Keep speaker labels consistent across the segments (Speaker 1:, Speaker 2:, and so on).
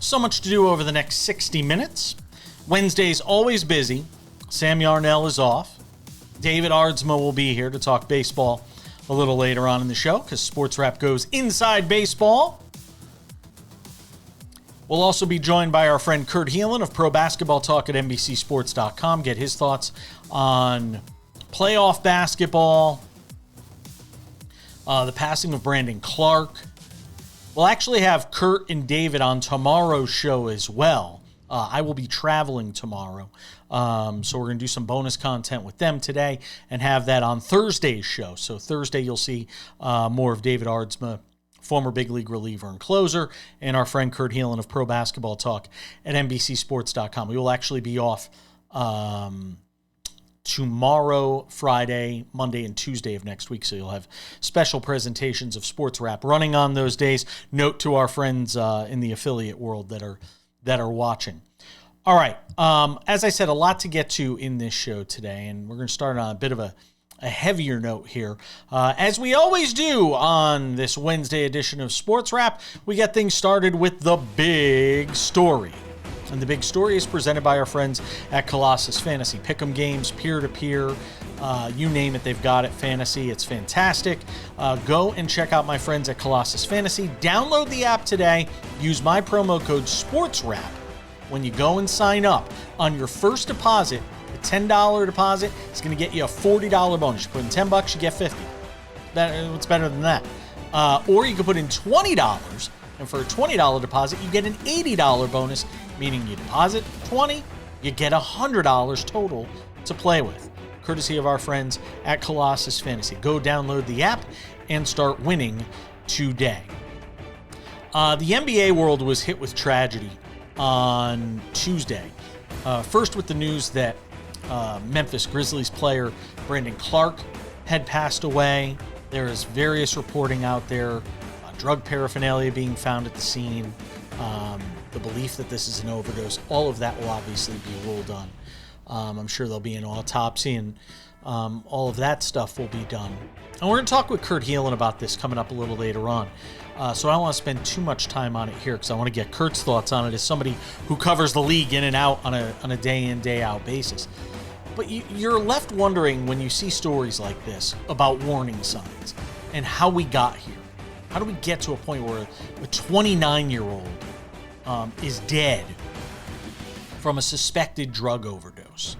Speaker 1: So much to do over the next 60 minutes. Wednesday's always busy. Sam Yarnell is off. David Aardsma will be here to talk baseball a little later on in the show because SportsWrap goes inside baseball. We'll also be joined by our friend Kurt Helin of Pro Basketball Talk at NBCSports.com. Get his thoughts on playoff basketball, the passing of Brandon Clarke. We'll actually have Kurt and David on tomorrow's show as well. I will be traveling tomorrow, so we're going to do some bonus content with them today and have that on Thursday's show. So Thursday you'll see more of David Aardsma, former big league reliever and closer, and our friend Kurt Helin of Pro Basketball Talk at NBCSports.com. We will actually be off tomorrow, Friday, Monday, and Tuesday of next week. So you'll have special presentations of SportsWrap running on those days. Note to our friends in the affiliate world that are watching. All right. As I said, a lot to get to in this show today, and we're going to start on a bit of a heavier note here. As we always do on this Wednesday edition of SportsWrap, we get things started with the big story. And the big story is presented by our friends at Colossus Fantasy. Pick'em games, peer-to-peer, you name it, they've got it. Fantasy, it's fantastic. Go and check out my friends at Colossus Fantasy. Download the app today. Use my promo code SportsWrap when you go and sign up. On your first deposit, the $10 deposit, it's going to get you a $40 bonus. You put in $10, you get $50. What's better than that? Or you can put in $20, and for a $20 deposit, you get an $80 bonus, meaning you deposit $20, you get $100 total to play with, courtesy of our friends at Colossus Fantasy. Go download the app and start winning today. The NBA world was hit with tragedy on Tuesday. First with the news that Memphis Grizzlies player Brandon Clarke had passed away. There is various reporting out there, drug paraphernalia being found at the scene, the belief that this is an overdose. All of that will obviously be ruled on. I'm sure there'll be an autopsy and all of that stuff will be done. And we're going to talk with Kurt Helin about this coming up a little later on. So I don't want to spend too much time on it here because I want to get Kurt's thoughts on it as somebody who covers the league in and out on a day in, day out basis. But you're left wondering when you see stories like this about warning signs and how we got here. How do we get to a point where a 29-year-old is dead from a suspected drug overdose?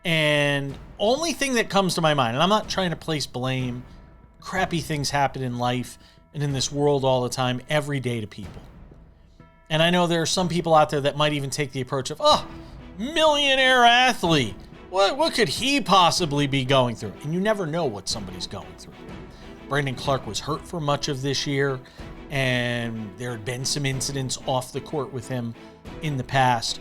Speaker 1: And only thing that comes to my mind, and I'm not trying to place blame, crappy things happen in life and in this world all the time, every day to people. And I know there are some people out there that might even take the approach of, millionaire athlete, what could he possibly be going through? And you never know what somebody's going through. Brandon Clarke was hurt for much of this year, and there had been some incidents off the court with him in the past.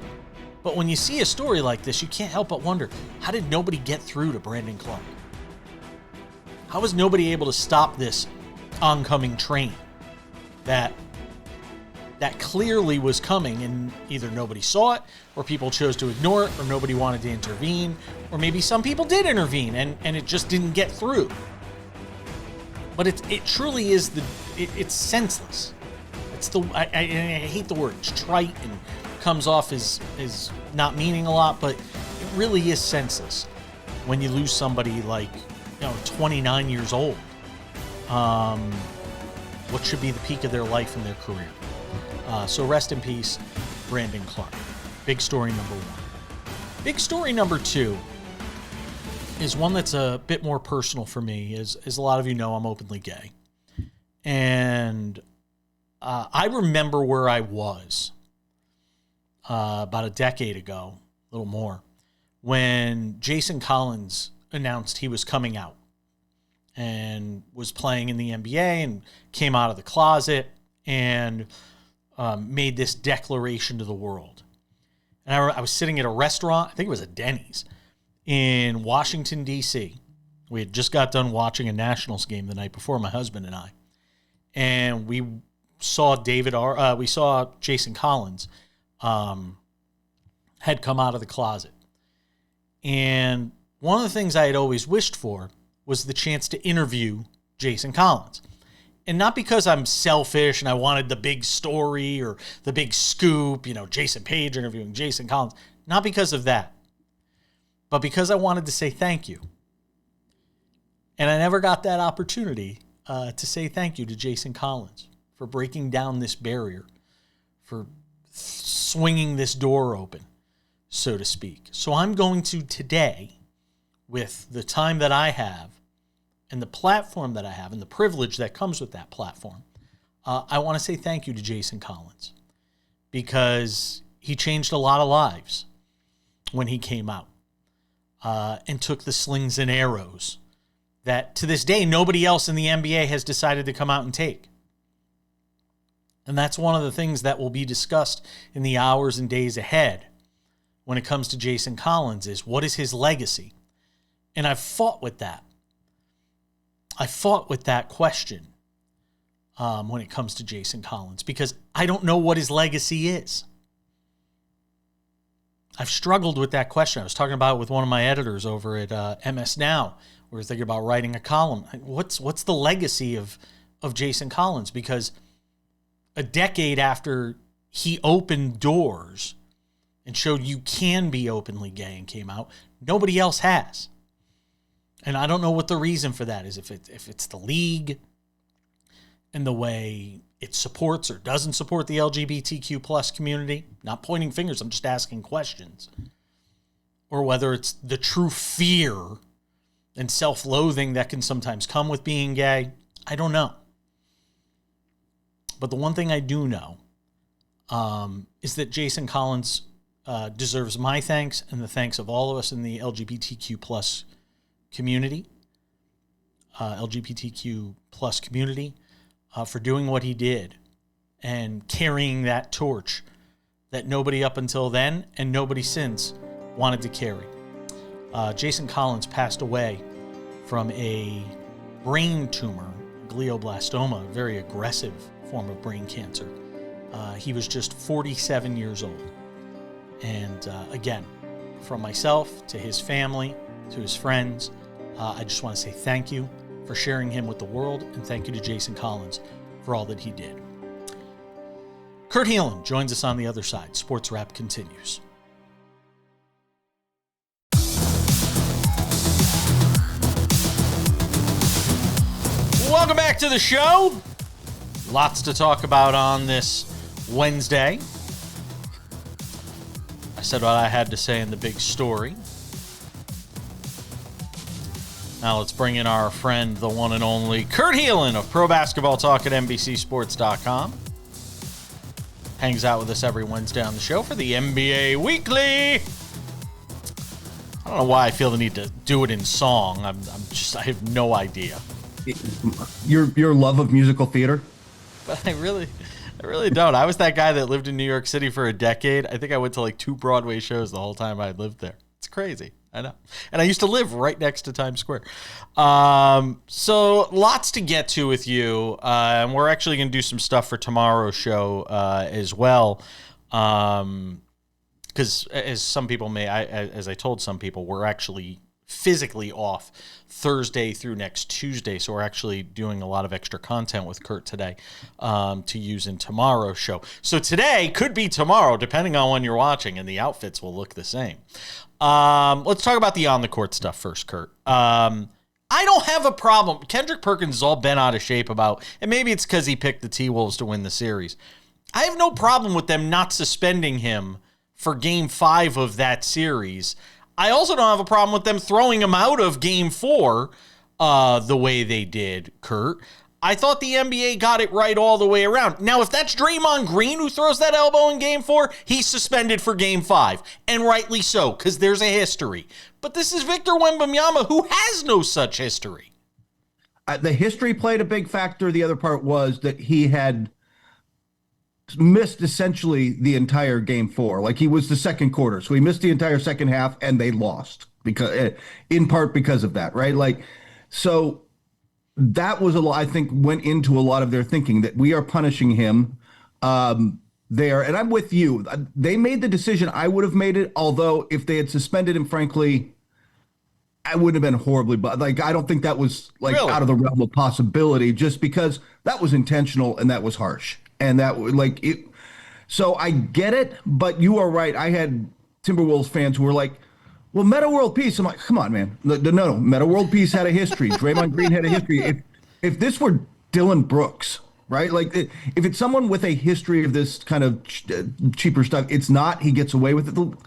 Speaker 1: But when you see a story like this, you can't help but wonder, how did nobody get through to Brandon Clarke? How was nobody able to stop this oncoming train that clearly was coming, and either nobody saw it, or people chose to ignore it, or nobody wanted to intervene, or maybe some people did intervene and it just didn't get through. But it truly is it's senseless. It's I hate the word. It's trite and comes off as not meaning a lot, but it really is senseless when you lose somebody like 29 years old. What should be the peak of their life and their career. So rest in peace, Brandon Clarke. Big story number one. Big story number two is one that's a bit more personal for me. As a lot of you know, I'm openly gay. And I remember where I was about a decade ago, a little more, when Jason Collins announced he was coming out and was playing in the NBA and came out of the closet and made this declaration to the world. And I was sitting at a restaurant, I think it was a Denny's, in Washington, D.C. We had just got done watching a Nationals game the night before, my husband and I. And we saw Jason Collins had come out of the closet. And one of the things I had always wished for was the chance to interview Jason Collins. And not because I'm selfish and I wanted the big story or the big scoop, Jason Page interviewing Jason Collins. Not because of that, but because I wanted to say thank you. And I never got that opportunity to say thank you to Jason Collins for breaking down this barrier, for swinging this door open, so to speak. So I'm going to today, with the time that I have and the platform that I have and the privilege that comes with that platform, I want to say thank you to Jason Collins, because he changed a lot of lives when he came out and took the slings and arrows that to this day nobody else in the NBA has decided to come out and take. And that's one of the things that will be discussed in the hours and days ahead when it comes to Jason Collins, is what is his legacy? And I've fought with that. I fought with that question when it comes to Jason Collins, because I don't know what his legacy is. I've struggled with that question. I was talking about it with one of my editors over at MS Now. We were thinking about writing a column. What's the legacy of Jason Collins? Because a decade after he opened doors and showed you can be openly gay and came out, nobody else has. And I don't know what the reason for that is. If it's the league and the way it supports or doesn't support the LGBTQ plus community. Not pointing fingers, I'm just asking questions. Or whether it's the true fear and self-loathing that can sometimes come with being gay. I don't know. But the one thing I do know is that Jason Collins deserves my thanks and the thanks of all of us in the LGBTQ plus community, for doing what he did and carrying that torch that nobody up until then and nobody since wanted to carry. Jason Collins passed away from a brain tumor, glioblastoma, a very aggressive form of brain cancer. He was just 47 years old. And again, from myself to his family, to his friends, I just want to say thank you for sharing him with the world, and thank you to Jason Collins for all that he did. Kurt Helin joins us on the other side. Sports Wrap continues. Welcome back to the show. Lots to talk about on this Wednesday. I said what I had to say in the big story. Now let's bring in our friend, the one and only Kurt Helin of Pro Basketball Talk at NBCSports.com. Hangs out with us every Wednesday on the show for the NBA Weekly. I don't know why I feel the need to do it in song. I have no idea.
Speaker 2: Your love of musical theater?
Speaker 1: But I really don't. I was that guy that lived in New York City for a decade. I think I went to like 2 Broadway shows the whole time I lived there. It's crazy. I know. And I used to live right next to Times Square. So lots to get to with you. And we're actually going to do some stuff for tomorrow's show as well. Because as some people as I told some people, we're actually physically off Thursday through next Tuesday. So we're actually doing a lot of extra content with Kurt today to use in tomorrow's show. So today could be tomorrow, depending on when you're watching, and the outfits will look the same. Let's talk about the on-the-court stuff first, Kurt. I don't have a problem. Kendrick Perkins is all bent out of shape about, and maybe it's because he picked the T-Wolves to win the series. I have no problem with them not suspending him for Game 5 of that series. I also don't have a problem with them throwing him out of Game 4 the way they did, Kurt. I thought the NBA got it right all the way around. Now, if that's Draymond Green who throws that elbow in Game 4, he's suspended for Game 5. And rightly so, because there's a history. But this is Victor Wembanyama, who has no such history.
Speaker 2: The history played a big factor. The other part was that he had missed essentially the entire Game 4. Like, he was the second quarter. So he missed the entire second half, and they lost, because in part because of that, right? Like, so that was I think went into a lot of their thinking, that we are punishing him there. And I'm with you. They made the decision. I would have made it, although if they had suspended him, frankly, I wouldn't have been horribly, but like I don't think that was like
Speaker 1: Really?
Speaker 2: out of the realm of possibility, just because that was intentional and that was harsh, and that like it. So I get it, but you are right. I had Timberwolves fans who were like, "Well, Meta World Peace." I'm like, "Come on, man! No. Meta World Peace had a history. Draymond Green had a history. If this were Dylan Brooks, right? Like if it's someone with a history of this kind of cheaper stuff, it's not. He gets away with it.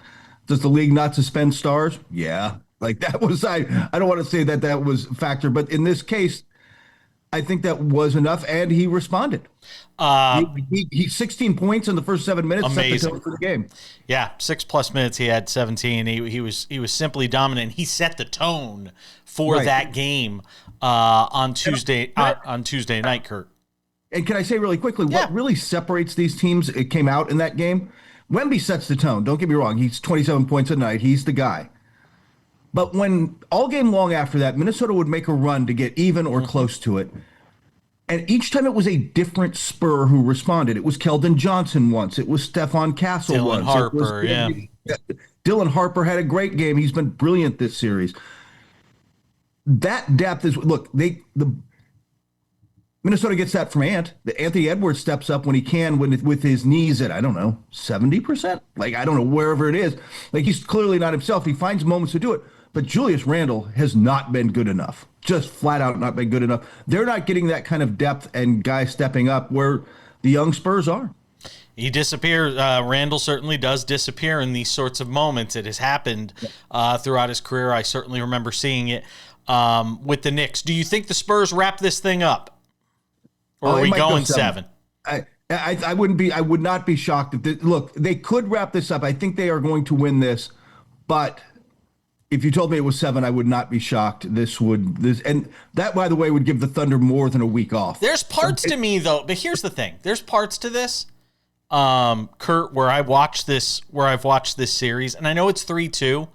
Speaker 2: Does the league not suspend stars? Yeah." Like that was I don't want to say that was a factor, but in this case, I think that was enough, and he responded. He 16 points in the first 7 minutes,
Speaker 1: amazing.
Speaker 2: set the tone for the game.
Speaker 1: Yeah, 6+ minutes. He had 17. He was simply dominant. He set the tone for that game on Tuesday night, Kurt.
Speaker 2: And can I say really quickly, what really separates these teams? It came out in that game. Wemby sets the tone. Don't get me wrong. He's 27 points a night. He's the guy. But when all game long after that, Minnesota would make a run to get even or close to it. And each time it was a different Spur who responded. It was Keldon Johnson once. It was Stephon Castle once.
Speaker 1: Dylan Harper,
Speaker 2: Dylan Harper had a great game. He's been brilliant this series. That depth is, look, the Minnesota gets that from Ant. Anthony Edwards steps up when he can with his knees at, I don't know, 70%? Like, I don't know, wherever it is. Like, he's clearly not himself. He finds moments to do it. But Julius Randle has not been good enough. Just flat out not been good enough. They're not getting that kind of depth and guys stepping up where the young Spurs are.
Speaker 1: He disappears. Randall certainly does disappear in these sorts of moments. It has happened throughout his career. I certainly remember seeing it with the Knicks. Do you think the Spurs wrap this thing up? Or are we going 7?
Speaker 2: I would not be shocked if look, they could wrap this up. I think they are going to win this, but if you told me it was 7, I would not be shocked. And that, by the way, would give the Thunder more than a week off.
Speaker 1: There's parts to me though, but here's the thing: there's parts to this, Kurt, where I've watched this series, and I know it's 3-2,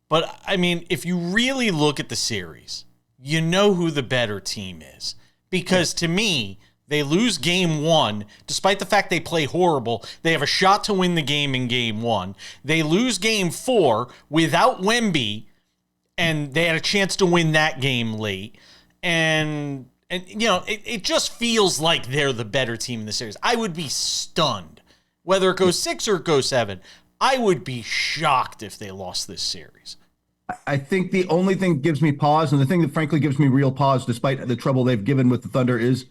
Speaker 1: but I mean, if you really look at the series, you know who the better team is, because to me, they lose game 1, despite the fact they play horrible. They have a shot to win the game in game 1. They lose game 4 without Wemby, and they had a chance to win that game late. And you know, it just feels like they're the better team in the series. I would be stunned. Whether it goes 6 or it goes 7, I would be shocked if they lost this series.
Speaker 2: I think the only thing that gives me pause, and the thing that frankly gives me real pause, despite the trouble they've given with the Thunder, is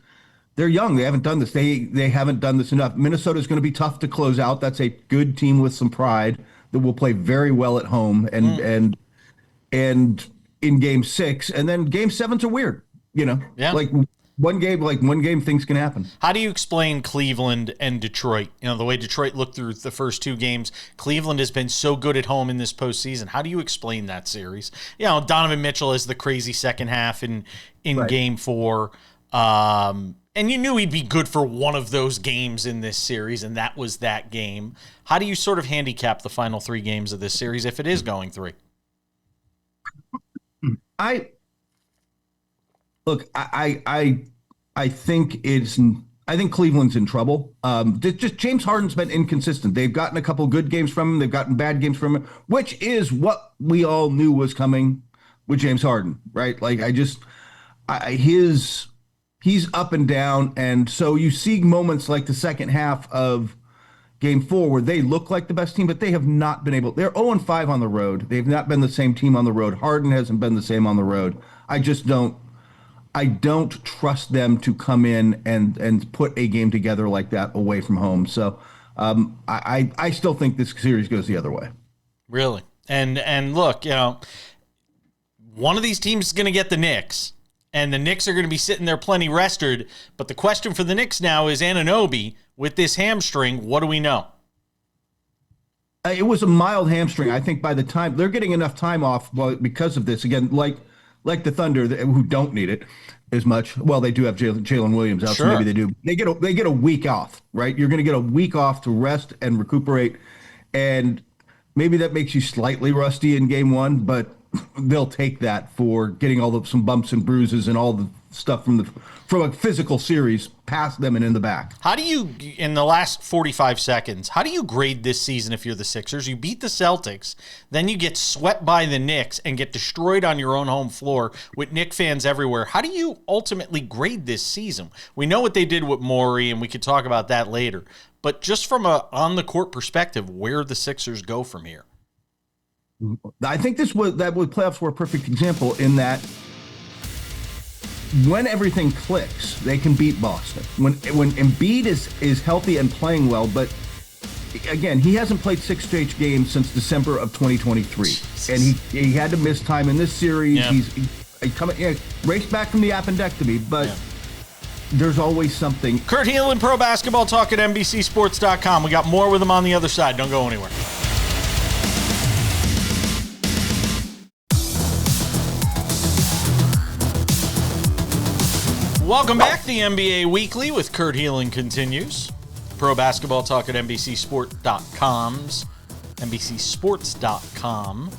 Speaker 2: they're young. They haven't done this. They haven't done this enough. Minnesota's going to be tough to close out. That's a good team with some pride that will play very well at home and in game 6. And then game 7s are weird. You know, like one game things can happen.
Speaker 1: How do you explain Cleveland and Detroit? You know, the way Detroit looked through the first 2 games, Cleveland has been so good at home in this postseason. How do you explain that series? You know, Donovan Mitchell has the crazy second half in game 4. And you knew he'd be good for one of those games in this series, and that was that game. How do you sort of handicap the final 3 games of this series if it is going 3?
Speaker 2: I think Cleveland's in trouble. Just James Harden's been inconsistent. They've gotten a couple good games from him. They've gotten bad games from him, which is what we all knew was coming with James Harden, right? Like he's up and down. And so you see moments like the second half of game 4 where they look like the best team, but they have not been able. They're 0-5 on the road. They've not been the same team on the road. Harden hasn't been the same on the road. I don't trust them to come in and put a game together like that away from home. So I still think this series goes the other way.
Speaker 1: Really? And look, you know, one of these teams is going to get the Knicks. And the Knicks are going to be sitting there plenty rested. But the question for the Knicks now is Anunoby, with this hamstring, what do we know?
Speaker 2: It was a mild hamstring. I think by the time they're getting enough time off because of this, again, like the Thunder, who don't need it as much. Well, they do have Jalen Williams out,
Speaker 1: sure.
Speaker 2: So maybe they do. They get a week off, right? You're going to get a week off to rest and recuperate. And maybe that makes you slightly rusty in game 1, but they'll take that for getting some bumps and bruises and all the stuff from a physical series past them and in the back.
Speaker 1: How do you, in the last 45 seconds, how do you grade this season if you're the Sixers? You beat the Celtics, then you get swept by the Knicks and get destroyed on your own home floor with Knick fans everywhere. How do you ultimately grade this season? We know what they did with Morey, and we could talk about that later. But just from a on-the-court perspective, where the Sixers go from here?
Speaker 2: I think playoffs were a perfect example in that when everything clicks, they can beat Boston. When Embiid is healthy and playing well, but again, he hasn't played 6 straight games since December of 2023, Jesus. And he had to miss time in this series. Yeah. He's coming raced back from the appendectomy, but. Yeah. There's always something.
Speaker 1: Kurt Helin, Pro Basketball Talk at NBCSports.com. We got more with him on the other side. Don't go anywhere. Welcome back. The NBA Weekly with Kurt Helin continues. Pro Basketball Talk at NBCSports.com's NBCSports.com.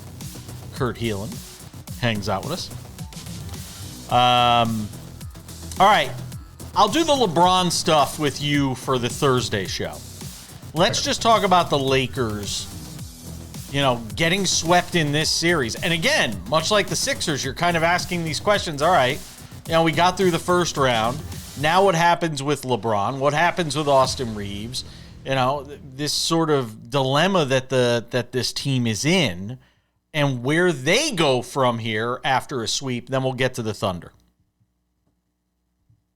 Speaker 1: Kurt Helin hangs out with us. All right. I'll do the LeBron stuff with you for the Thursday show. Let's just talk about the Lakers, getting swept in this series. And again, much like the Sixers, you're kind of asking these questions. All right, we got through the first round. Now what happens with LeBron? What happens with Austin Reeves? This sort of dilemma that this team is in and where they go from here after a sweep. Then we'll get to the Thunder.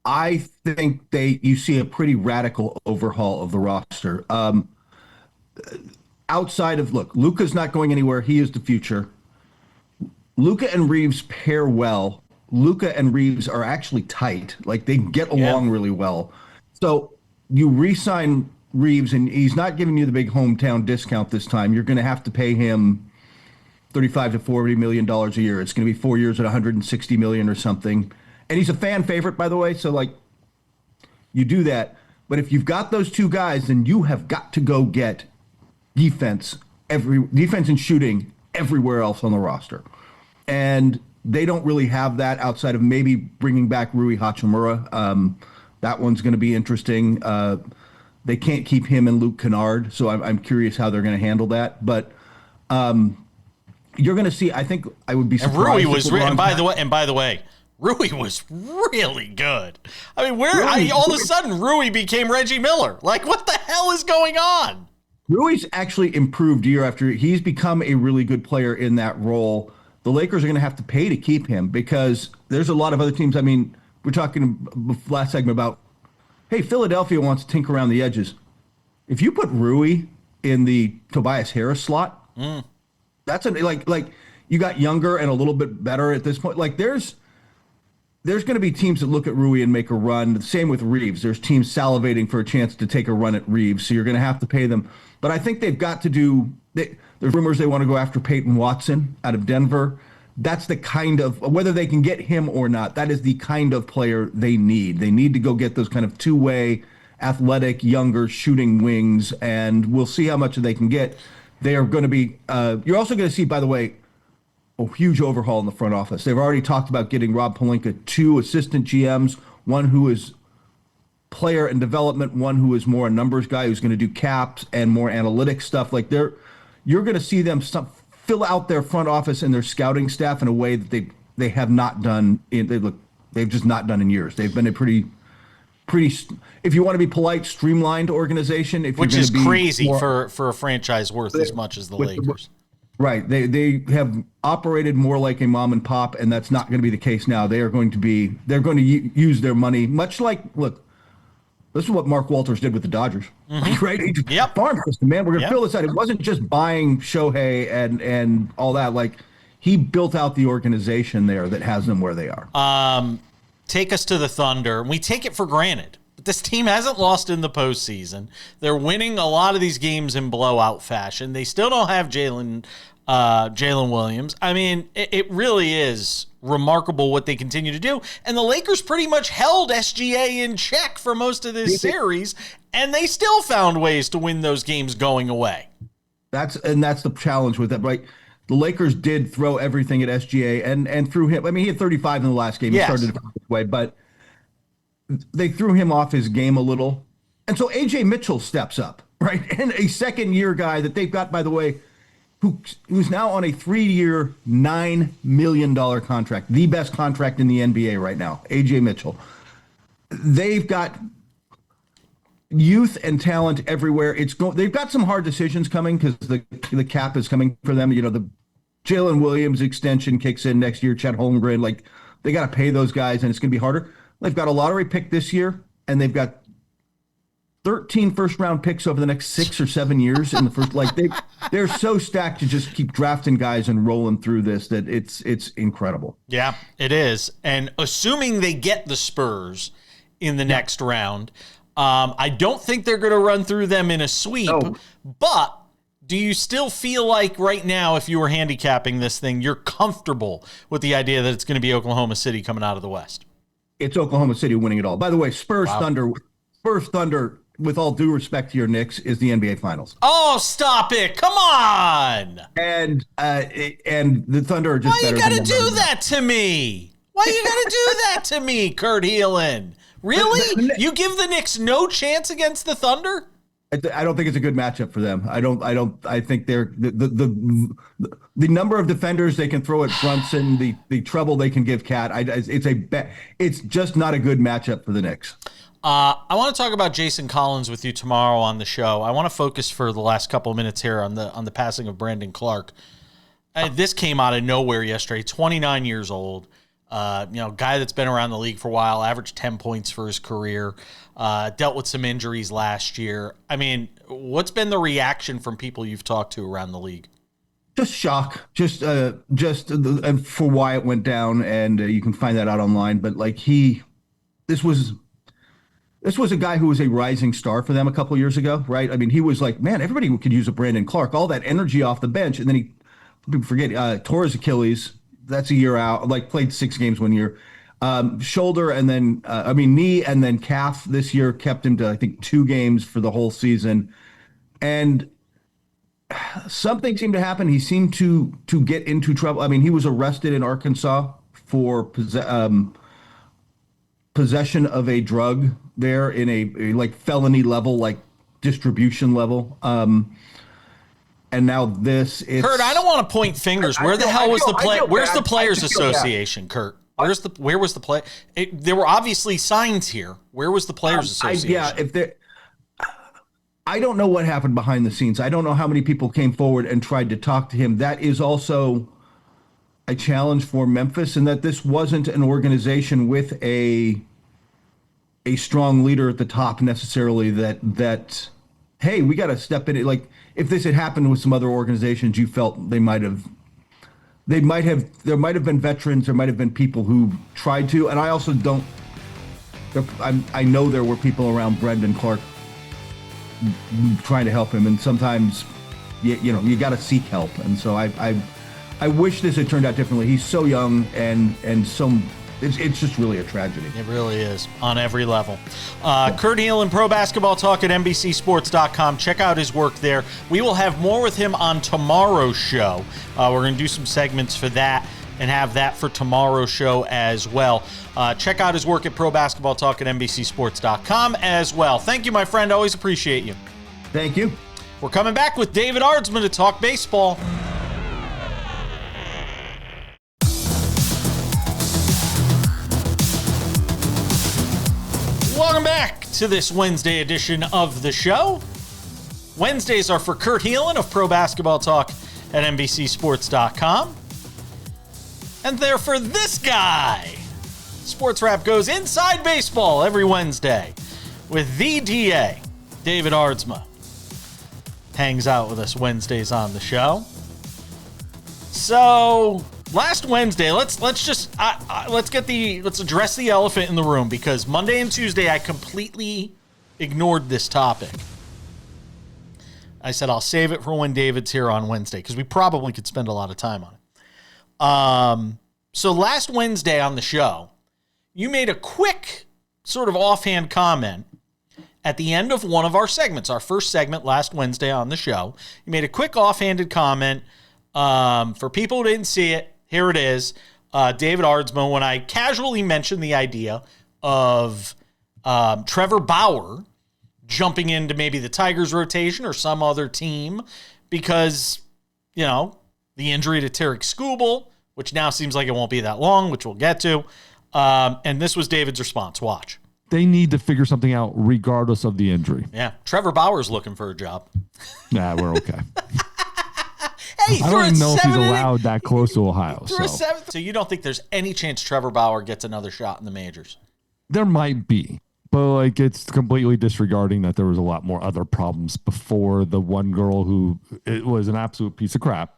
Speaker 2: I think you see a pretty radical overhaul of the roster. Outside of, Luka's not going anywhere. He is the future. Luka and Reeves pair well. Luka and Reeves are actually tight. Like, they get along really well. So you re-sign Reeves, and he's not giving you the big hometown discount this time. You're going to have to pay him $35 to $40 million a year. It's going to be 4 years at $160 million or something. And he's a fan favorite, by the way, so, you do that. But if you've got those two guys, then you have got to go get defense and shooting everywhere else on the roster. And they don't really have that outside of maybe bringing back Rui Hachimura. That one's going to be interesting. They can't keep him and Luke Kennard, so I'm curious how they're going to handle that. But you're going to see, I think I would be surprised.
Speaker 1: And Rui was, and by the way, Rui was really good. I mean, all of a sudden Rui became Reggie Miller. Like, what the hell is going on?
Speaker 2: Rui's actually improved year after year. He's become a really good player in that role. The Lakers are going to have to pay to keep him because there's a lot of other teams. I mean, we're talking last segment about, hey, Philadelphia wants to tinker around the edges. If you put Rui in the Tobias Harris slot, that's like you got younger and a little bit better at this point. Like, there's going to be teams that look at Rui and make a run. The same with Reeves. There's teams salivating for a chance to take a run at Reeves, so you're going to have to pay them. But I think they've got to do there's rumors they want to go after Peyton Watson out of Denver. That's the kind of, whether they can get him or not, that is the kind of player they need. They need to go get those kind of two-way, athletic, younger shooting wings, and we'll see how much they can get. They are going to be you're also going to see, by the way, a huge overhaul in the front office. They've already talked about getting Rob Pelinka 2 assistant GMs, one who is player and development, one who is more a numbers guy who's going to do caps and more analytic stuff. Like, you're going to see them fill out their front office and their scouting staff in a way that they have not done they've just not done in years. They've been a pretty, if you want to be polite, streamlined organization.
Speaker 1: Which is crazy for a franchise worth as much as the Lakers.
Speaker 2: Right. They have operated more like a mom and pop, and that's not going to be the case now. They're going to use their money, much like, look, this is what Mark Walters did with the Dodgers, right? He just farm system, man. We're going to fill this out. It wasn't just buying Shohei and all that. Like, he built out the organization there that has them where they are.
Speaker 1: Take us to the Thunder. We take it for granted. But this team hasn't lost in the postseason. They're winning a lot of these games in blowout fashion. They still don't have Jalen Williams. I mean, it really is remarkable what they continue to do. And the Lakers pretty much held SGA in check for most of this series, and they still found ways to win those games going away.
Speaker 2: That's the challenge with that, right? the Lakers did throw everything at SGA and threw him. I mean, he had 35 in the last game. He started this way, but they threw him off his game a little. And so AJ Mitchell steps up, right? And a second-year guy that they've got, by the way, who's now on a 3-year, $9 million contract, the best contract in the NBA right now, AJ Mitchell. They've got youth and talent everywhere. They've got some hard decisions coming because the cap is coming for them. You know, the Jalen Williams extension kicks in next year, Chet Holmgren, like they got to pay those guys and it's going to be harder. They've got a lottery pick this year and they've got 13 first-round picks over the next 6 or 7 years in the first. Like they're so stacked to just keep drafting guys and rolling through this that it's incredible.
Speaker 1: Yeah, it is. And assuming they get the Spurs in the next round, I don't think they're going to run through them in a sweep. No. But do you still feel like right now, if you were handicapping this thing, you're comfortable with the idea that it's going to be Oklahoma City coming out of the West?
Speaker 2: It's Oklahoma City winning it all. By the way, Spurs Thunder, with all due respect to your Knicks, is the NBA Finals.
Speaker 1: Oh, stop it. Come on.
Speaker 2: And the Thunder are just
Speaker 1: better. Why you got to do that to me? Why you got to do that to me, Kurt Helin? Really? You give the Knicks no chance against the Thunder?
Speaker 2: I don't think it's a good matchup for them. I think they're the number of defenders they can throw at Brunson, the trouble they can give Cat. It's just not a good matchup for the Knicks.
Speaker 1: I want to talk about Jason Collins with you tomorrow on the show. I want to focus for the last couple of minutes here on the passing of Brandon Clarke. This came out of nowhere yesterday. 29 years old. Guy that's been around the league for a while, averaged 10 points for his career, dealt with some injuries last year. I mean, what's been the reaction from people you've talked to around the league?
Speaker 2: Just shock, just for why it went down, and you can find that out online. But like this was a guy who was a rising star for them a couple years ago, right? I mean, he was like, man, everybody could use a Brandon Clarke, all that energy off the bench, and then people forget tore his Achilles. That's a year out, like played 6 games 1 year. Shoulder and then, knee and then calf this year kept him to, I think, 2 games for the whole season. And something seemed to happen. He seemed to get into trouble. I mean, he was arrested in Arkansas for possession of a drug there in a like felony level, like distribution level. And now this is
Speaker 1: Kurt. I don't want to point fingers. Where the hell was the play? Where's the Players Association, Kurt? Where was the play? There were obviously signs here. Where was the Players Association?
Speaker 2: I don't know what happened behind the scenes. I don't know how many people came forward and tried to talk to him. That is also a challenge for Memphis, in that this wasn't an organization with a strong leader at the top necessarily. That hey, we got to step in. Like, if this had happened with some other organizations, you felt there might have been veterans, there might have been people who tried to, and I also don't. I know there were people around Brendan Clarke trying to help him, and sometimes you got to seek help, and so I wish this had turned out differently. He's so young and so. It's just really a tragedy.
Speaker 1: It really is on every level. Kurt Helin, Pro Basketball Talk at NBCSports.com. Check out his work there. We will have more with him on tomorrow's show. We're going to do some segments for that and have that for tomorrow's show as well. Check out his work at Pro Basketball Talk at NBCSports.com as well. Thank you, my friend. Always appreciate you.
Speaker 2: Thank you.
Speaker 1: We're coming back with David Aardsma to talk baseball. Welcome back to this Wednesday edition of the show. Wednesdays are for Kurt Helin of Pro Basketball Talk at NBCSports.com. And they're for this guy. SportsWrap goes inside baseball every Wednesday with the DA, David Aardsma. Hangs out with us Wednesdays on the show. So last Wednesday, let's address the elephant in the room, because Monday and Tuesday I completely ignored this topic. I said I'll save it for when David's here on Wednesday, because we probably could spend a lot of time on it. So last Wednesday on the show, you made a quick sort of offhand comment at the end of one of our segments, our first segment last Wednesday on the show. You made a quick offhanded comment For people who didn't see it, here it is. David Aardsma, when I casually mentioned the idea of Trevor Bauer jumping into maybe the Tigers rotation or some other team because, the injury to Tarek Skubal, which now seems like it won't be that long, which we'll get to. And this was David's response. Watch.
Speaker 3: They need to figure something out regardless of the injury.
Speaker 1: Yeah. Trevor Bauer's looking for a job.
Speaker 3: Nah, we're okay.
Speaker 1: Hey,
Speaker 3: I don't even know if he's allowed that close to Ohio.
Speaker 1: So you don't think there's any chance Trevor Bauer gets another shot in the majors?
Speaker 3: There might be. But it's completely disregarding that there was a lot more other problems before the one girl who it was an absolute piece of crap.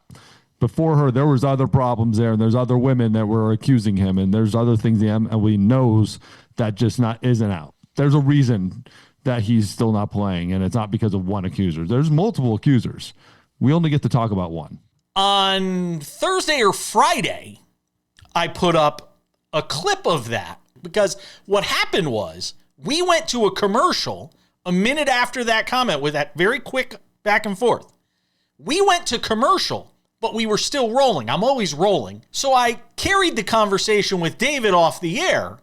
Speaker 3: Before her, there was other problems there, and there's other women that were accusing him, and there's other things the MLB knows that just isn't out. There's a reason that he's still not playing, and it's not because of one accuser. There's multiple accusers. We only get to talk about one.
Speaker 1: On Thursday or Friday, I put up a clip of that because what happened was we went to a commercial a minute after that comment with that very quick back and forth. We went to commercial, but we were still rolling. I'm always rolling. So I carried the conversation with David off the air,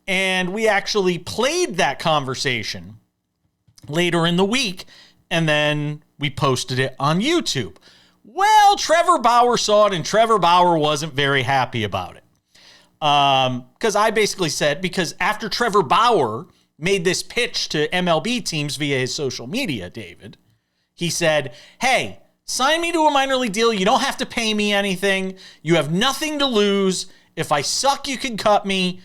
Speaker 1: and we actually played that conversation later in the week, and then we posted it on YouTube. Well, Trevor Bauer saw it, and Trevor Bauer wasn't very happy about it. Because I basically said, because after Trevor Bauer made this pitch to MLB teams via his social media, David, he said, hey, sign me to a minor league deal. You don't have to pay me anything. You have nothing to lose. If I suck, you can cut me.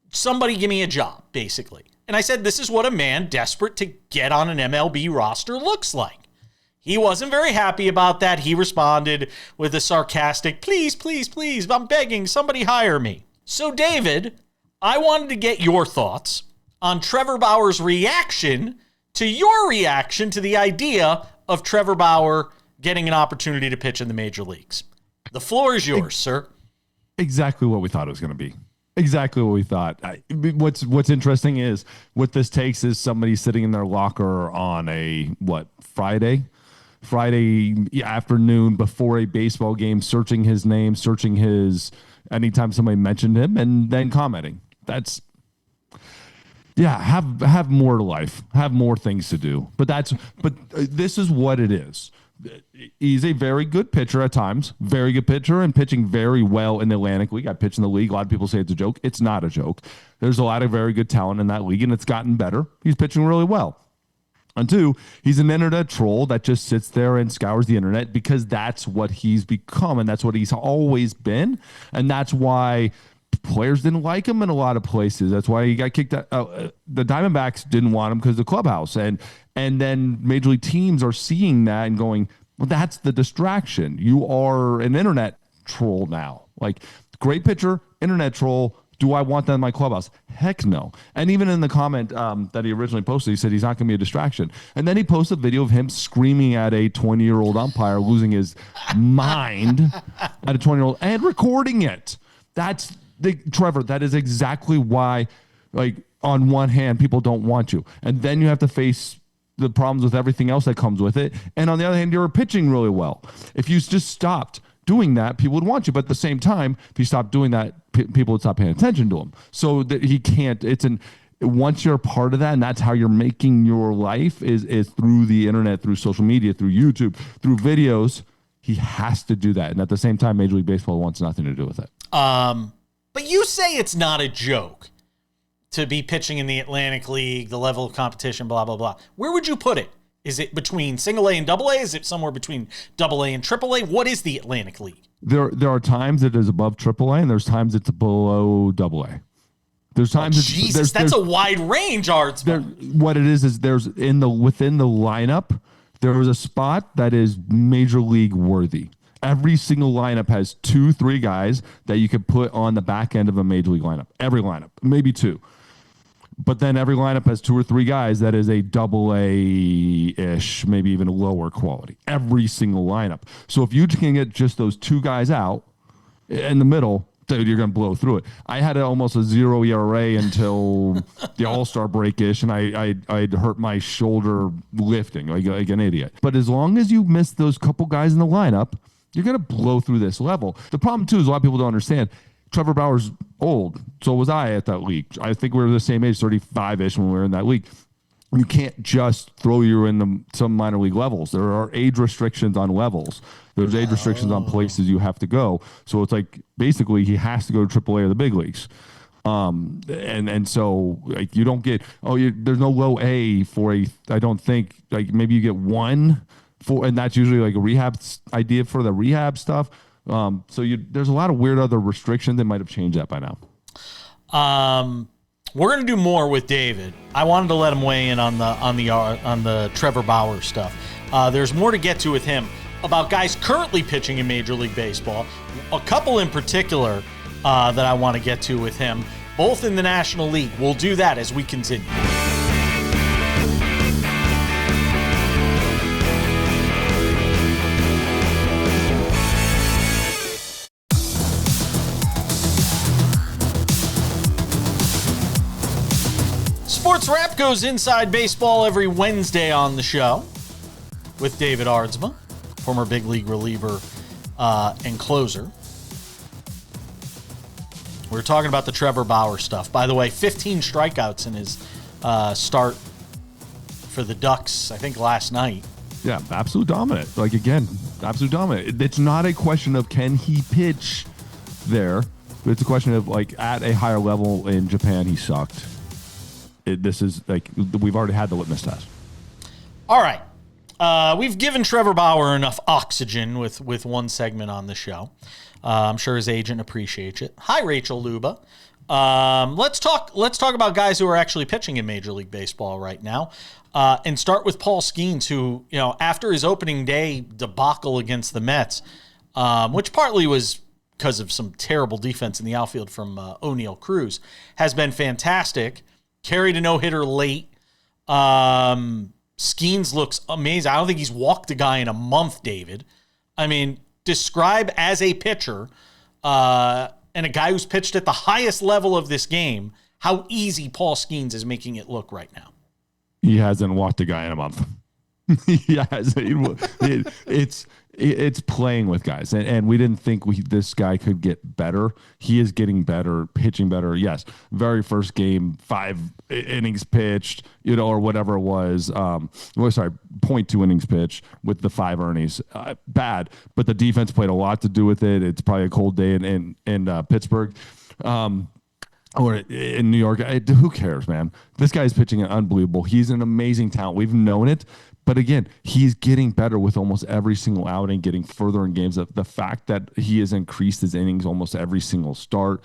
Speaker 1: Somebody give me a job, basically. And I said, this is what a man desperate to get on an MLB roster looks like. He wasn't very happy about that. He responded with a sarcastic, please, please, please, I'm begging, somebody hire me. So, David, I wanted to get your thoughts on Trevor Bauer's reaction to your reaction to the idea of Trevor Bauer getting an opportunity to pitch in the major leagues. The floor is yours, sir.
Speaker 3: Exactly what we thought it was going to be. Exactly what we thought. What's interesting is what this takes is somebody sitting in their locker on a, Friday afternoon before a baseball game, searching his name, searching his anytime somebody mentioned him, and then commenting. Have more to life, have more things to do. But this is what it is. He's a very good pitcher at times, very good pitcher, and pitching very well in the Atlantic League. I pitch in the league. A lot of people say it's a joke. It's not a joke. There's a lot of very good talent in that league, and it's gotten better. He's pitching really well. And two, he's an internet troll that just sits there and scours the internet because that's what he's become, and that's what he's always been, and that's why players didn't like him in a lot of places. That's why he got kicked out. The Diamondbacks didn't want him because of the clubhouse, and then major league teams are seeing that and going, well, that's the distraction. You are an internet troll now. Like, great pitcher, internet troll. Do I want that in my clubhouse? Heck no. And even in the comment that he originally posted, he said he's not going to be a distraction. And then he posted a video of him screaming at a 20-year-old umpire, losing his mind at a 20-year-old and recording it. Trevor, that is exactly why, on one hand, people don't want you. And then you have to face the problems with everything else that comes with it. And on the other hand, you're pitching really well. If you just stopped doing that, people would want you. But at the same time, if you stop doing that, people would stop paying attention to him. So that he can't. Once you're a part of that, and that's how you're making your life is through the internet, through social media, through YouTube, through videos. He has to do that. And at the same time, Major League Baseball wants nothing to do with it.
Speaker 1: But you say it's not a joke to be pitching in the Atlantic League, the level of competition, blah, blah, blah. Where would you put it? Is it between single A and double A? Is it somewhere between double A and triple A? What is the Atlantic League?
Speaker 3: There are times it is above triple A, and there's times it's below double A. There's times
Speaker 1: that's a wide range, Aardsma.
Speaker 3: What it is there's within the lineup, there is a spot that is major league worthy. Every single lineup has 2-3 guys that you could put on the back end of a major league lineup. Every lineup, maybe 2. But then every lineup has 2 or 3 guys that is a double A-ish, maybe even lower quality. Every single lineup. So if you can get just those 2 guys out in the middle, dude, you're going to blow through it. I had almost a 0 ERA until the All-Star break-ish, and I'd hurt my shoulder lifting like an idiot. But as long as you miss those couple guys in the lineup, you're going to blow through this level. The problem, too, is a lot of people don't understand. Trevor Bauer's old. So was I at that league. I think we were the same age, 35-ish, when we were in that league. You can't just throw you in some minor league levels. There are age restrictions on levels. There's age restrictions on places you have to go. So it's like basically he has to go to AAA or the big leagues. And so like you don't get there's no low A for I don't think like maybe you get one for, and that's usually like a rehab idea for the rehab stuff. So there's a lot of weird other restrictions that might have changed that by now.
Speaker 1: We're going to do more with David. I wanted to let him weigh in on the Trevor Bauer stuff. There's more to get to with him about guys currently pitching in Major League Baseball. A couple in particular that I want to get to with him, both in the National League. We'll do that as we continue. SportsWrap goes inside baseball every Wednesday on the show with David Aardsma, former big league reliever and closer. We're talking about the Trevor Bauer stuff. By the way, 15 strikeouts in his start for the Ducks, I think last night.
Speaker 3: Yeah, absolute dominant. Like, again, absolute dominant. It's not a question of can he pitch there. It's a question of, like, at a higher level in Japan, he sucked. This is like we've already had the litmus test. All
Speaker 1: right. We've given Trevor Bauer enough oxygen with one segment on the show. I'm sure his agent appreciates it. Hi, Rachel Luba. Let's talk about guys who are actually pitching in Major League Baseball right now. And start with Paul Skeens, who, after his opening day debacle against the Mets, which partly was because of some terrible defense in the outfield from O'Neal Cruz, has been fantastic. Carried a no-hitter late. Skeens looks amazing. I don't think he's walked a guy in a month, David. I mean, describe as a pitcher and a guy who's pitched at the highest level of this game how easy Paul Skeens is making it look right now.
Speaker 3: He hasn't walked a guy in a month. Yes, it's playing with guys, and we didn't think this guy could get better. He is getting better, pitching better. Yes, very first game, 5 innings pitched, or whatever it was. 0.2 innings pitched with the 5 earnings. Bad, but the defense played a lot to do with it. It's probably a cold day in Pittsburgh. Or in New York. Who cares, man? This guy's pitching unbelievable. He's an amazing talent. We've known it. But again, he's getting better with almost every single outing, getting further in games. The fact that he has increased his innings almost every single start,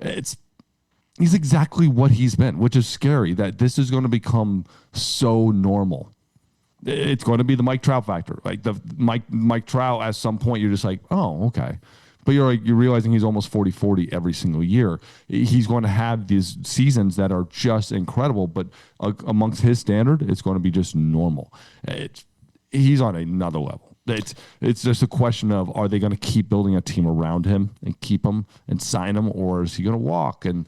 Speaker 3: he's exactly what he's been, which is scary that this is going to become so normal. It's going to be the Mike Trout factor. Like the Mike Trout, at some point, you're just like, oh, okay. But you're realizing he's almost 40-40 every single year. He's going to have these seasons that are just incredible, but amongst his standard, it's going to be just normal. He's on another level. It's just a question of, are they going to keep building a team around him and keep him and sign him, or is he going to walk? And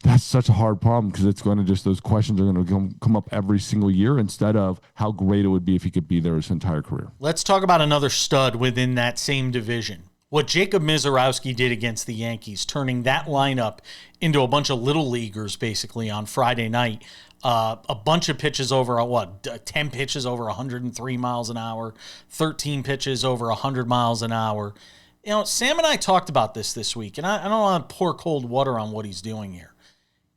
Speaker 3: that's such a hard problem because it's going to those questions are going to come up every single year instead of how great it would be if he could be there his entire career.
Speaker 1: Let's talk about another stud within that same division. What Jacob Misiorowski did against the Yankees, turning that lineup into a bunch of little leaguers basically on Friday night. A bunch of pitches over 10 pitches over 103 miles an hour, 13 pitches over 100 miles an hour. Sam and I talked about this week, and I don't want to pour cold water on what he's doing here.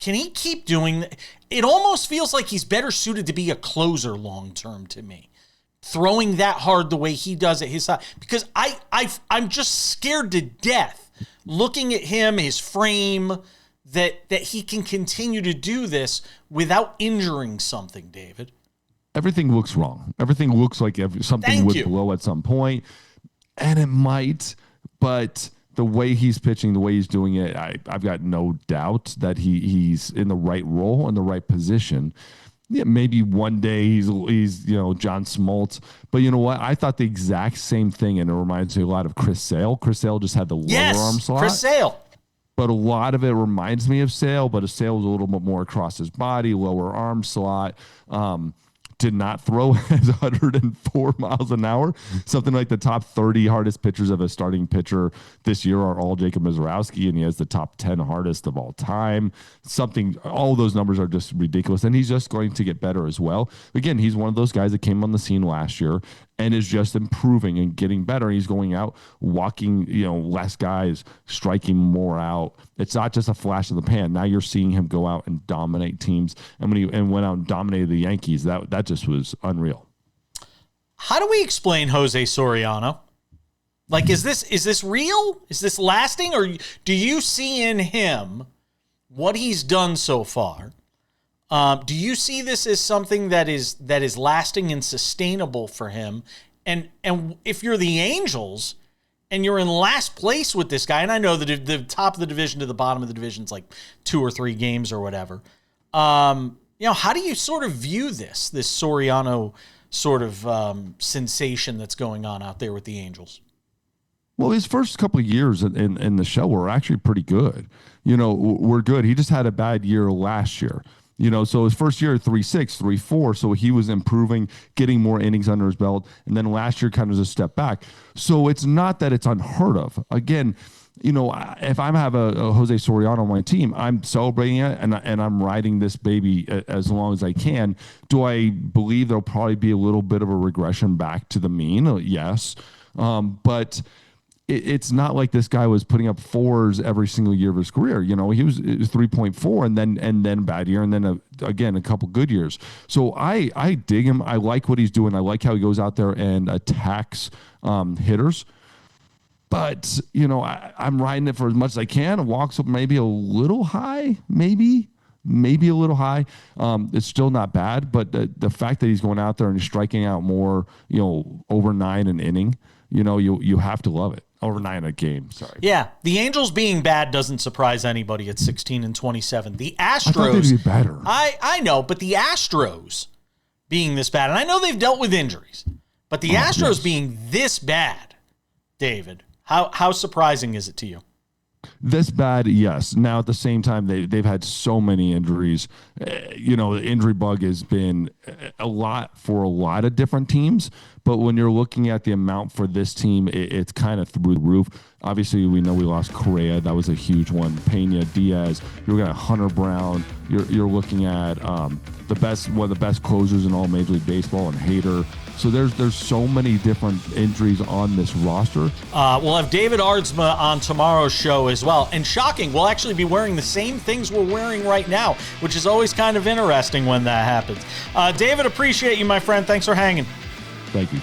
Speaker 1: Can he keep doing that? It almost feels like he's better suited to be a closer long term to me. Throwing that hard the way he does at his side, because I'm just scared to death looking at him, his frame, that he can continue to do this without injuring something, David.
Speaker 3: Everything looks wrong. Everything looks like something would blow at some point, and it might, but the way he's pitching, the way he's doing it, I've got no doubt that he's in the right role, in the right position. Yeah, maybe one day he's John Smoltz, but you know what? I thought the exact same thing, and it reminds me a lot of Chris Sale. Chris Sale just had the lower arm slot.
Speaker 1: Chris Sale.
Speaker 3: But a lot of it reminds me of Sale, but a Sale was a little bit more across his body, lower arm slot. Did not throw as 104 miles an hour. Something like the top 30 hardest pitchers of a starting pitcher this year are all Jacob Mizorowski, and he has the top 10 hardest of all time. All those numbers are just ridiculous, and he's just going to get better as well. Again, he's one of those guys that came on the scene last year and is just improving and getting better. He's going out, walking, less guys, striking more out. It's not just a flash in the pan. Now you're seeing him go out and dominate teams. And when he went out and dominated the Yankees, that just was unreal.
Speaker 1: How do we explain Jose Soriano? Like, is this real? Is this lasting? Or do you see in him what he's done so far? Do you see this as something that is lasting and sustainable for him? And if you're the Angels and you're in last place with this guy, and I know that the top of the division to the bottom of the division is like 2 or 3 games or whatever. How do you sort of view this Soriano sort of sensation that's going on out there with the Angels?
Speaker 3: Well, his first couple of years in the show were actually pretty good. We're good. He just had a bad year last year. So his first year, 3.6, 3.4. So he was improving, getting more innings under his belt. And then last year kind of just a step back. So it's not that it's unheard of. Again, if I have a Jose Soriano on my team, I'm celebrating it and I'm riding this baby as long as I can. Do I believe there'll probably be a little bit of a regression back to the mean? Yes. But it's not like this guy was putting up 4s every single year of his career. He was 3.4 and then bad year and then again a couple good years. So I dig him. I like what he's doing. I like how he goes out there and attacks hitters. But I'm riding it for as much as I can. Walks up maybe a little high, maybe a little high. It's still not bad, but the fact that he's going out there and he's striking out more, over 9 an inning, you have to love it. Over 9 a game, sorry.
Speaker 1: Yeah, the Angels being bad doesn't surprise anybody at 16-27. The Astros,
Speaker 3: I thought they'd be better.
Speaker 1: I know, but the Astros being this bad, and I know they've dealt with injuries, but the Astros being this bad, David, how surprising is it to you?
Speaker 3: This bad, yes. Now at the same time, they've had so many injuries. The injury bug has been a lot for a lot of different teams. But when you're looking at the amount for this team, it's kind of through the roof. Obviously, we know we lost Correa. That was a huge one. Pena, Diaz. You're looking at Hunter Brown. You're looking at one of the best closers in all Major League Baseball, and Hader. So there's so many different injuries on this roster.
Speaker 1: We'll have David Aardsma on tomorrow's show as well. And shocking, we'll actually be wearing the same things we're wearing right now, which is always kind of interesting when that happens. David, appreciate you, my friend. Thanks for hanging.
Speaker 3: Thank you.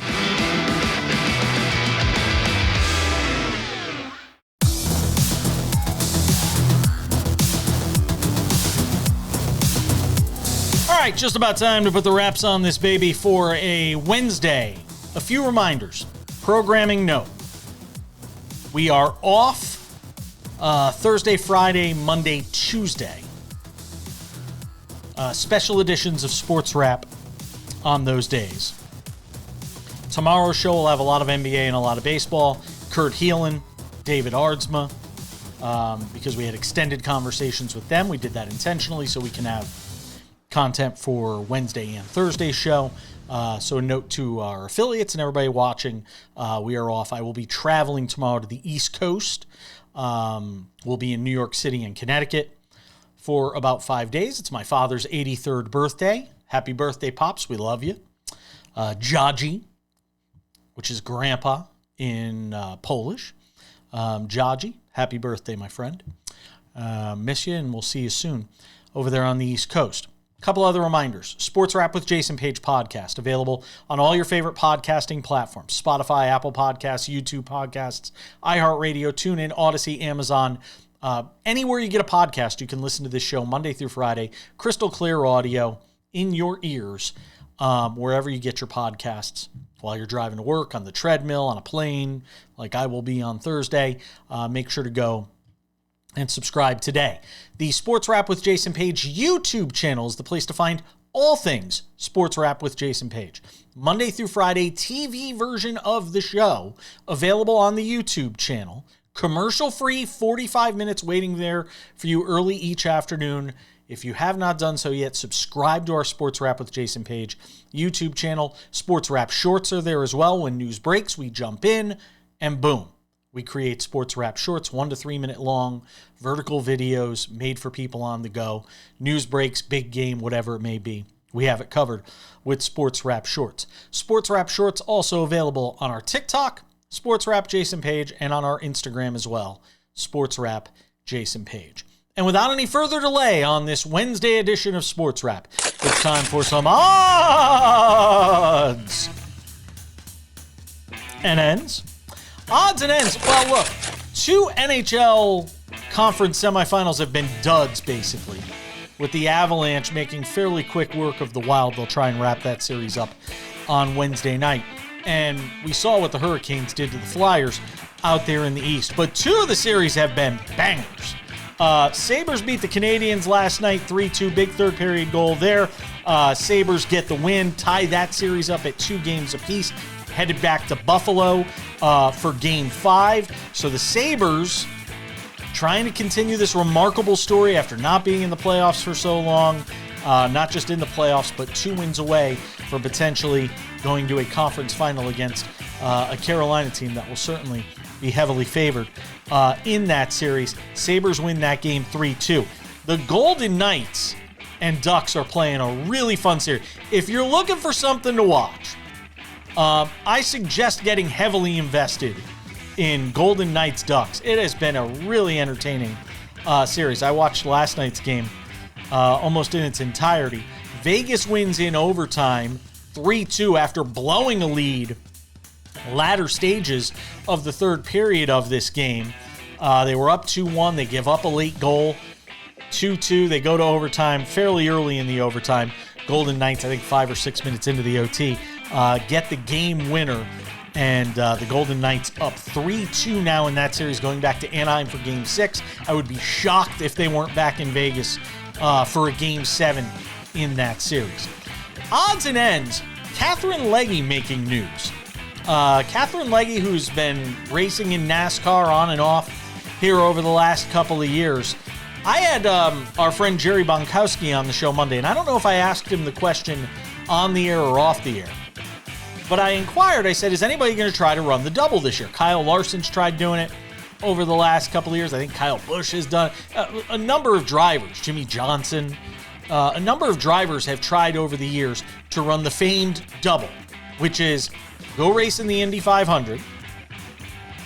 Speaker 1: All right, just about time to put the wraps on this baby for a Wednesday. A few reminders. Programming note. We are off Thursday, Friday, Monday, Tuesday. Special editions of SportsWrap on those days. Tomorrow's show will have a lot of NBA and a lot of baseball. Kurt Helin, David Aardsma, because we had extended conversations with them. We did that intentionally so we can have content for Wednesday and Thursday's show. So a note to our affiliates and everybody watching, we are off. I will be traveling tomorrow to the East Coast. We'll be in New York City and Connecticut for about 5 days. It's my father's 83rd birthday. Happy birthday, Pops. We love you. Jaji, which is grandpa in Polish. Jaji, happy birthday, my friend. Miss you, and we'll see you soon over there on the East Coast. A couple other reminders. Sports Wrap with Jason Page podcast, available on all your favorite podcasting platforms. Spotify, Apple Podcasts, YouTube Podcasts, iHeartRadio, TuneIn, Odyssey, Amazon. Anywhere you get a podcast, you can listen to this show Monday through Friday. Crystal clear audio in your ears, wherever you get your podcasts. While you're driving to work, on the treadmill, on a plane, like I will be on Thursday, make sure to go and subscribe today. The Sports Wrap with Jason Page YouTube channel is the place to find all things Sports Wrap with Jason Page. Monday through Friday, TV version of the show, available on the YouTube channel. Commercial-free, 45 minutes waiting there for you early each afternoon. If you have not done so yet, subscribe to our Sports Wrap with Jason Page YouTube channel. Sports Wrap shorts are there as well. When news breaks, we jump in, and boom, we create Sports Wrap shorts, 1 to 3 minute long, vertical videos made for people on the go. News breaks, big game, whatever it may be. We have it covered with Sports Wrap shorts. Sports Wrap shorts also available on our TikTok, Sports Wrap Jason Page, and on our Instagram as well, Sports Wrap Jason Page. And without any further delay on this Wednesday edition of Sports Wrap, it's time for some odds and ends. Odds and ends. Well, look, 2 NHL conference semifinals have been duds, basically, with the Avalanche making fairly quick work of the Wild. They'll try and wrap that series up on Wednesday night. And we saw what the Hurricanes did to the Flyers out there in the East. But 2 of the series have been bangers. Sabres beat the Canadiens last night, 3-2, big third period goal there. Sabres get the win, tie that series up at 2 games apiece, headed back to Buffalo for Game 5. So the Sabres trying to continue this remarkable story after not being in the playoffs for so long, not just in the playoffs, but 2 wins away from potentially going to a conference final against a Carolina team that will certainly be heavily favored in that series. Sabres win that game 3-2. The Golden Knights and Ducks are playing a really fun series. If you're looking for something to watch, I suggest getting heavily invested in Golden Knights Ducks. It has been a really entertaining series. I watched last night's game almost in its entirety. Vegas wins in overtime 3-2 after blowing a lead latter stages of the third period of this game. They were up 2-1. They give up a late goal. 2-2. They go to overtime fairly early in the overtime. Golden Knights, I think 5 or 6 minutes into the OT, get the game winner. And the Golden Knights up 3-2 now in that series, going back to Anaheim for Game 6. I would be shocked if they weren't back in Vegas for a Game 7 in that series. Odds and ends, Catherine Legge making news. Catherine Legge, who's been racing in NASCAR on and off here over the last couple of years. I had our friend Jerry Bonkowski on the show Monday, and I don't know if I asked him the question on the air or off the air. But I inquired, I said, is anybody going to try to run the double this year? Kyle Larson's tried doing it over the last couple of years. I think Kyle Busch has done it. A number of drivers, Jimmy Johnson, a number of drivers have tried over the years to run the famed double, which is go race in the Indy 500,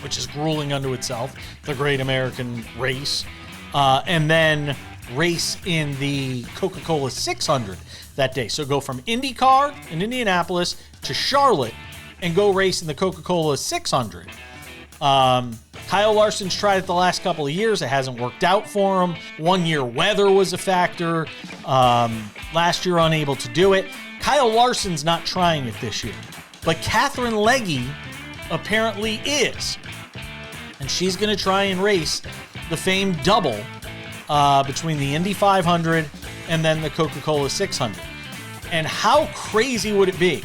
Speaker 1: which is grueling unto itself, the great American race, and then race in the Coca-Cola 600 that day. So go from IndyCar in Indianapolis to Charlotte and go race in the Coca-Cola 600. Kyle Larson's tried it the last couple of years. It hasn't worked out for him. 1 year weather was a factor. Last year unable to do it. Kyle Larson's not trying it this year. But Catherine Legge apparently is. And she's going to try and race the famed double between the Indy 500 and then the Coca-Cola 600. And how crazy would it be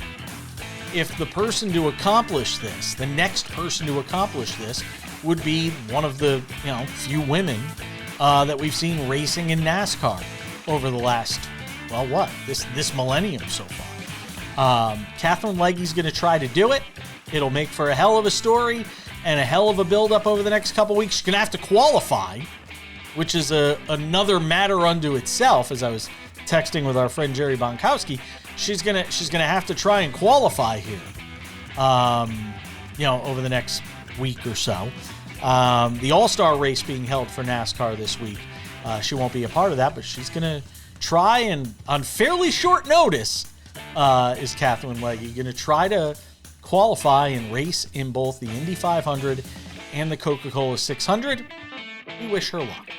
Speaker 1: if the person to accomplish this, the next person to accomplish this, would be one of the few women that we've seen racing in NASCAR over the last, this millennium so far. Catherine Legge's going to try to do it. It'll make for a hell of a story and a hell of a build-up over the next couple weeks. She's going to have to qualify, which is another matter unto itself. As I was texting with our friend Jerry Bonkowski, she's gonna have to try and qualify here, over the next week or so. The All-Star race being held for NASCAR this week. She won't be a part of that, but she's gonna try, and on fairly short notice, is Catherine Legge going to try to qualify and race in both the Indy 500 and the Coca-Cola 600. We wish her luck.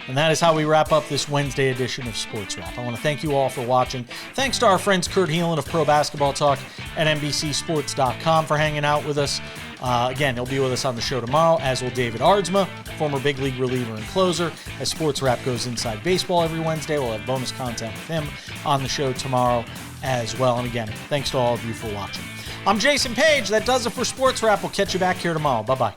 Speaker 1: And that is how we wrap up this Wednesday edition of Sports Wrap. I want to thank you all for watching. Thanks to our friends Kurt Helin of Pro Basketball Talk at NBCSports.com for hanging out with us Again, he'll be with us on the show tomorrow, as will David Aardsma, former big league reliever and closer. As Sports Wrap goes inside baseball every Wednesday, we'll have bonus content with him on the show tomorrow as well. And again, thanks to all of you for watching. I'm Jason Page. That does it for Sports Wrap. We'll catch you back here tomorrow. Bye-bye.